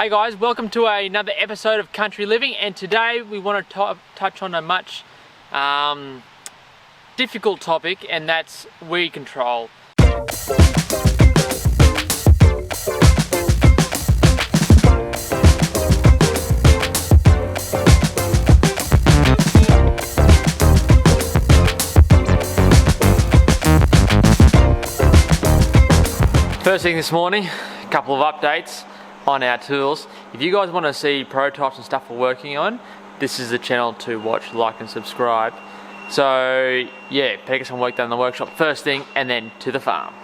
Hey guys, welcome to another episode of Country Living, and today we want to touch on a much difficult topic, and that's weed control. First thing this morning, a couple of updates on our tools. If you guys want to see prototypes and stuff we're working on, this is the channel to watch, like and subscribe. So yeah, better get some work done in the workshop first thing and then to the farm.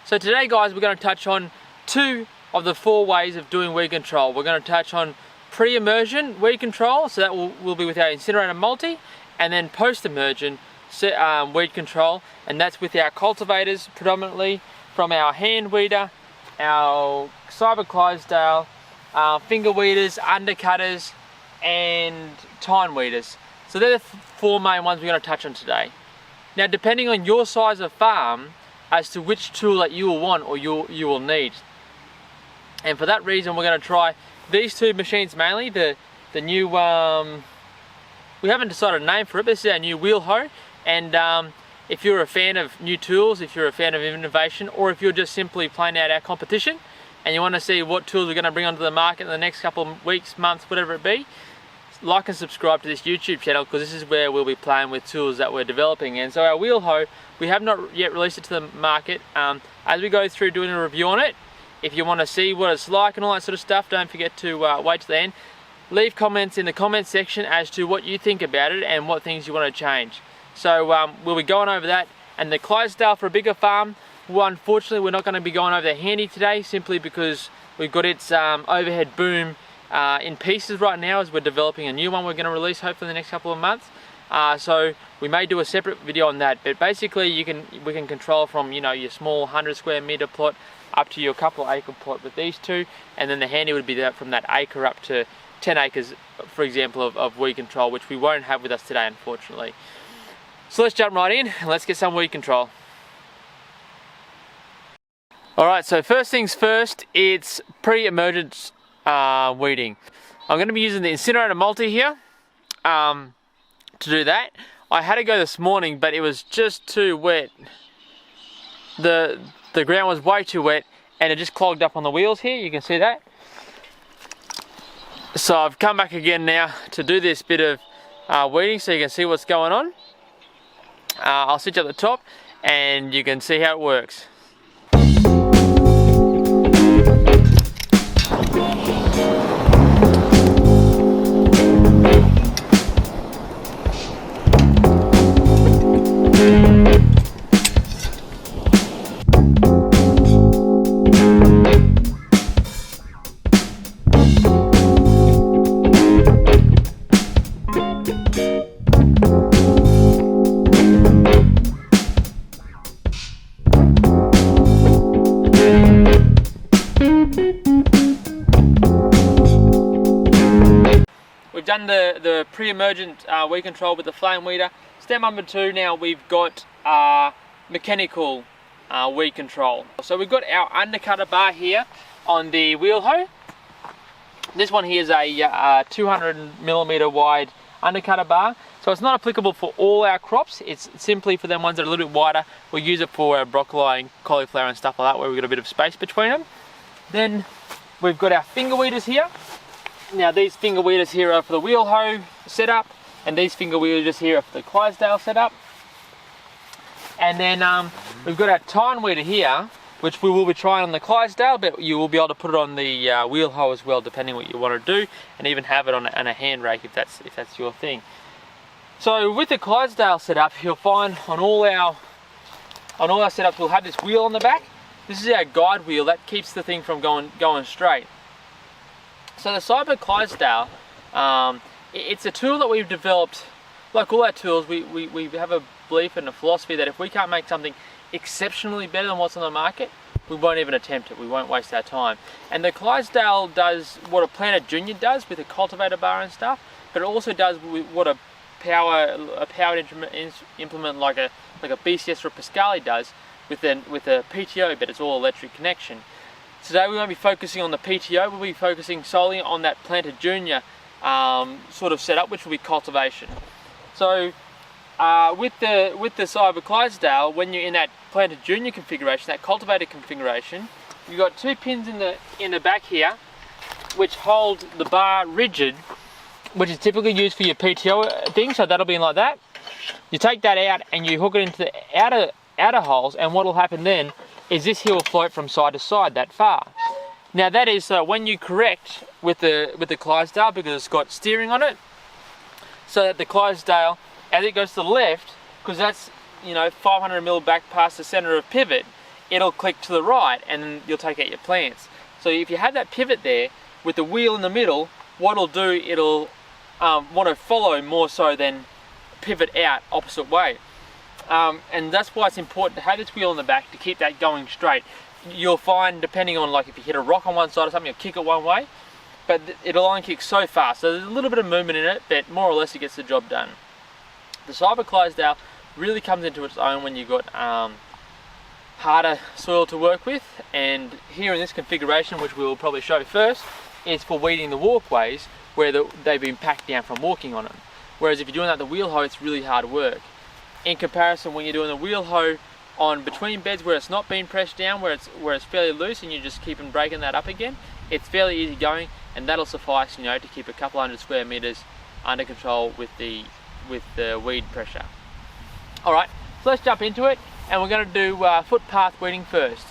So today guys, we're going to touch on two of the four ways of doing weed control. We're going to touch on pre-emergent weed control, so that will be with our Incinerator Multi, and then post-emergent weed control, and that's with our cultivators predominantly, from our hand weeder, our Cyber Clydesdale, finger weeders, undercutters, and tine weeders. So they're the four main ones we're going to touch on today. Now, depending on your size of farm, as to which tool that you will want or you will need. And for that reason, we're going to try these two machines mainly. The new, we haven't decided a name for it, but this is our new wheel-hoe. And if you're a fan of new tools, if you're a fan of innovation, or if you're just simply playing out our competition and you want to see what tools we're going to bring onto the market in the next couple of weeks, months, whatever it be, like and subscribe to this YouTube channel, because this is where we'll be playing with tools that we're developing. And so our wheel-hoe, we have not yet released it to the market. As we go through doing a review on it, if you want to see what it's like and all that sort of stuff, don't forget to wait till the end. Leave comments in the comments section as to what you think about it and what things you want to change. So we'll be going over that. And the Clydesdale for a bigger farm, well, unfortunately we're not going to be going over the handy today, simply because we've got its overhead boom in pieces right now, as we're developing a new one we're going to release hopefully in the next couple of months. So we may do a separate video on that, but basically we can control from, you know, your small 100 square meter plot up to your couple of acre plot with these two, and then the handy would be that from that acre up to 10 acres, for example, of weed control, which we won't have with us today, unfortunately. So let's jump right in and let's get some weed control. Alright, so first things first, it's pre-emergent weeding. I'm going to be using the Incinerator Multi here to do that. I had to go this morning, but it was just too wet. The ground was way too wet and it just clogged up on the wheels here, you can see that. So I've come back again now to do this bit of weeding so you can see what's going on. I'll switch up the top and you can see how it works. We've done the pre-emergent weed control with the flame weeder. Step number two, now we've got mechanical weed control. So we've got our undercutter bar here on the wheel-hoe. This one here is a 200mm wide undercutter bar. So it's not applicable for all our crops, it's simply for them ones that are a little bit wider. We'll use it for broccoli and cauliflower and stuff like that, where we've got a bit of space between them. Then we've got our finger weeders here. Now these finger weeders here are for the wheel-hoe setup, and these finger weeders here are for the Clydesdale setup. And then we've got our tine weeder here, which we will be trying on the Clydesdale, but you will be able to put it on the wheel-hoe as well, depending what you want to do, and even have it on a hand rake if that's your thing. So with the Clydesdale setup, you'll find on all our setups we'll have this wheel on the back. This is our guide wheel that keeps the thing from going straight. So the Cyber Clydesdale, it's a tool that we've developed. Like all our tools, we have a belief and a philosophy that if we can't make something exceptionally better than what's on the market, we won't even attempt it. We won't waste our time. And the Clydesdale does what a planter junior does with a cultivator bar and stuff, but it also does what a powered implement like a BCS or a Pascali does with a PTO, but it's all electric connection. Today we won't be focusing on the PTO. We'll be focusing solely on that planter junior sort of setup, which will be cultivation. So with the Cyber Clydesdale, when you're in that planter junior configuration, that cultivator configuration, you've got two pins in the back here which hold the bar rigid, which is typically used for your PTO thing. So that'll be like that. You take that out and you hook it into the outer holes, and what will happen then is this here will float from side to side that far. Now that is when you correct with the Clydesdale, because it's got steering on it, so that the Clydesdale, as it goes to the left, because that's 500mm back past the center of pivot, it'll click to the right and then you'll take out your plants. So if you have that pivot there with the wheel in the middle, what it'll do, it'll want to follow more so than pivot out opposite way. And that's why it's important to have this wheel in the back to keep that going straight. You'll find, depending on, like, if you hit a rock on one side or something, you'll kick it one way, but it'll only kick so fast. So there's a little bit of movement in it, but more or less it gets the job done. The Cyber Clydesdale really comes into its own when you've got harder soil to work with, and here in this configuration, which we will probably show first, is for weeding the walkways where they've been packed down from walking on them. Whereas if you're doing that the wheel-hoe, it's really hard work. In comparison, when you're doing the wheel-hoe on between beds where it's not been pressed down, where it's fairly loose, and you just keep on breaking that up again, it's fairly easy going, and that'll suffice, to keep a couple hundred square meters under control with the weed pressure. All right, so let's jump into it, and we're going to do footpath weeding first.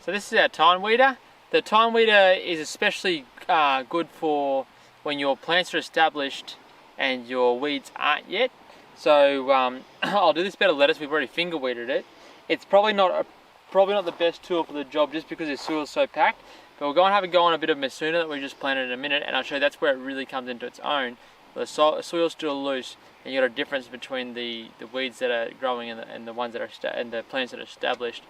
This is our tine weeder. The tine weeder is especially good for when your plants are established and your weeds aren't yet. So I'll do this bed of lettuce. We've already finger weeded it. It's probably not the best tool for the job just because the soil is so packed. But we'll go and have a go on a bit of Messuna that we just planted in a minute, and I'll show you that's where it really comes into its own. The soil's still loose, and you've got a difference between the weeds that are growing and the ones that are and the plants that are established.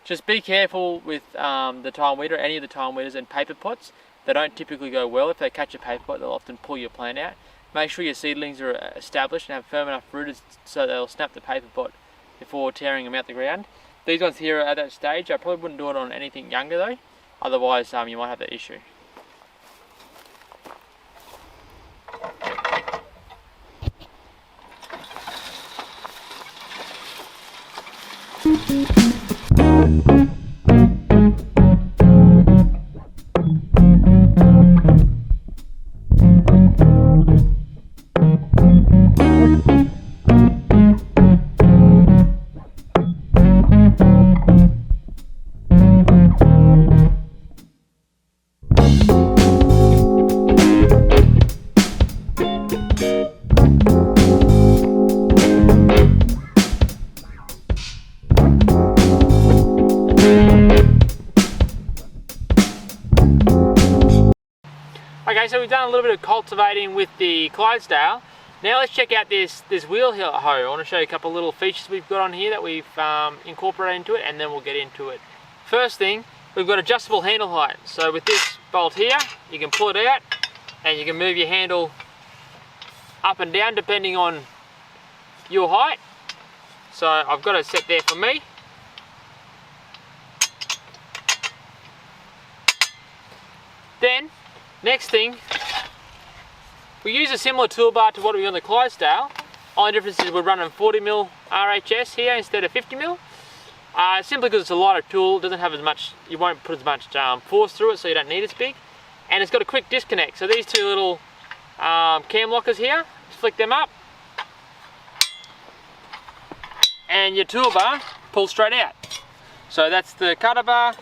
Just be careful with the tine weeder, any of the tine weeders, and paper pots. They don't typically go well. If they catch a paper pot, they'll often pull your plant out. Make sure your seedlings are established and have firm enough roots so they'll snap the paper pot before tearing them out the ground. These ones here are at that stage. I probably wouldn't do it on anything younger though, otherwise you might have that issue. Okay, so we've done a little bit of cultivating with the Clydesdale. Now let's check out this wheel-hoe. I want to show you a couple of little features we've got on here that we've incorporated into it, and then we'll get into it. First thing, we've got adjustable handle height. So with this bolt here, you can pull it out and you can move your handle up and down depending on your height. So I've got it set there for me. Then, next thing, we use a similar toolbar to what we got on the Clydesdale. Only difference is we're running 40mm RHS here instead of 50mm. Simply because it's a lighter tool, it doesn't have as much, you won't put as much force through it, so you don't need as big. And it's got a quick disconnect. So these two little cam lockers here, just flick them up, and your toolbar pulls straight out. So that's the cutter bar,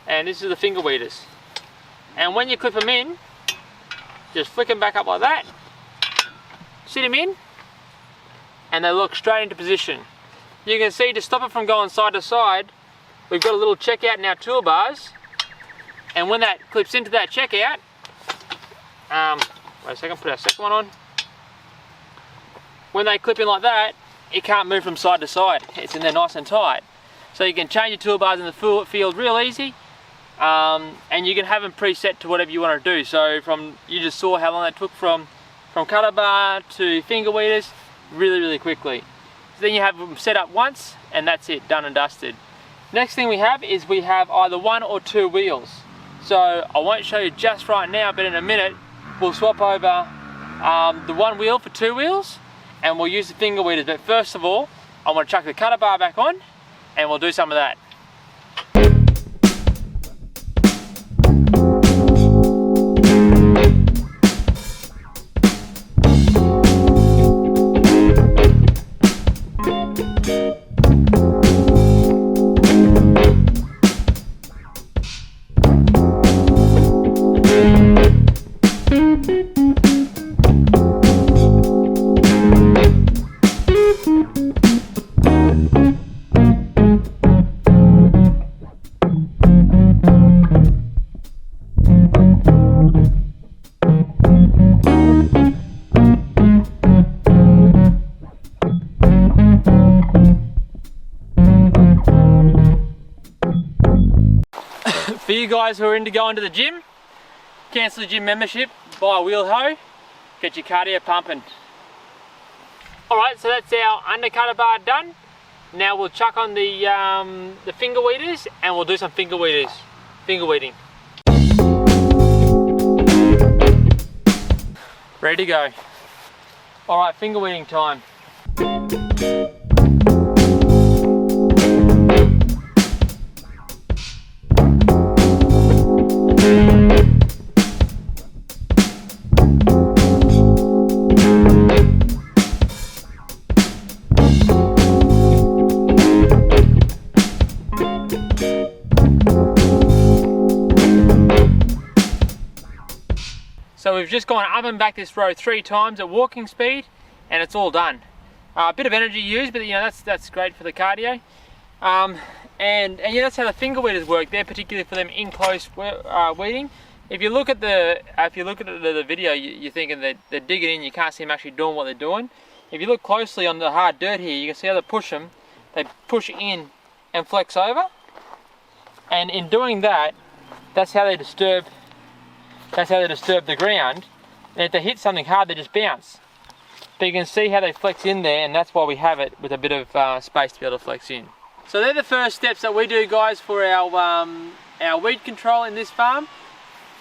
and this is the finger weeders. And when you clip them in, just flick them back up like that, sit them in, and they look straight into position. You can see, to stop it from going side to side, we've got a little checkout in our toolbars, and when that clips into that checkout, wait a second, put our second one on. When they clip in like that, it can't move from side to side. It's in there nice and tight. So you can change your toolbars in the field real easy, and you can have them preset to whatever you want to do. So you just saw how long that took from cutter bar to finger weeders, really quickly. So then you have them set up once, and that's it, done and dusted. Next thing we have is we have either 1 or 2 wheels. So I won't show you just right now, but in a minute we'll swap over the 1 wheel for 2 wheels, and we'll use the finger weeders. But first of all, I'm going to chuck the cutter bar back on, and we'll do some of that. For you guys who are into going to the gym, cancel the gym membership, buy a wheel-hoe, get your cardio pumping. Alright, so that's our undercutter bar done. Now we'll chuck on the finger weeders, and we'll do some finger weeding. Ready to go. Alright, finger weeding time. So we've just gone up and back this row 3 times at walking speed, and it's all done. A bit of energy used, but you know that's great for the cardio. And yeah, that's how the finger weeders work. They're particularly for them in close weeding. If you look at the video, you're thinking that they're digging in. You can't see them actually doing what they're doing. If you look closely on the hard dirt here, you can see how they push them. They push in and flex over, and in doing that, that's how they disturb. That's how they disturb the ground. And if they hit something hard, they just bounce. But you can see how they flex in there, and that's why we have it with a bit of space to be able to flex in. So they're the first steps that we do, guys, for our weed control in this farm.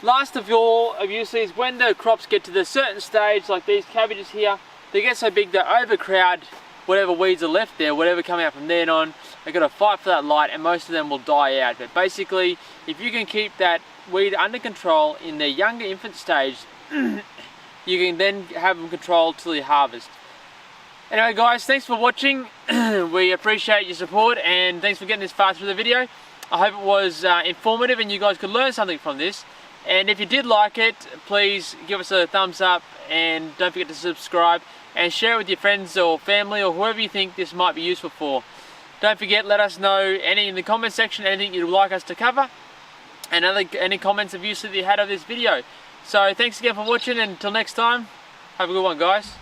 Last of all, obviously, is when the crops get to the certain stage, like these cabbages here, they get so big they overcrowd whatever weeds are left there, whatever coming out from then on. They've got to fight for that light, and most of them will die out. But basically, if you can keep that weed under control in their younger infant stage, you can then have them controlled till you harvest. Anyway guys, thanks for watching. We appreciate your support, and thanks for getting this far through the video. I hope it was informative and you guys could learn something from this. And if you did like it, please give us a thumbs up, and don't forget to subscribe and share it with your friends or family or whoever you think this might be useful for. Don't forget, let us know in the comment section anything you'd like us to cover, and any comments of use that you had of this video. So thanks again for watching, and until next time, have a good one, guys.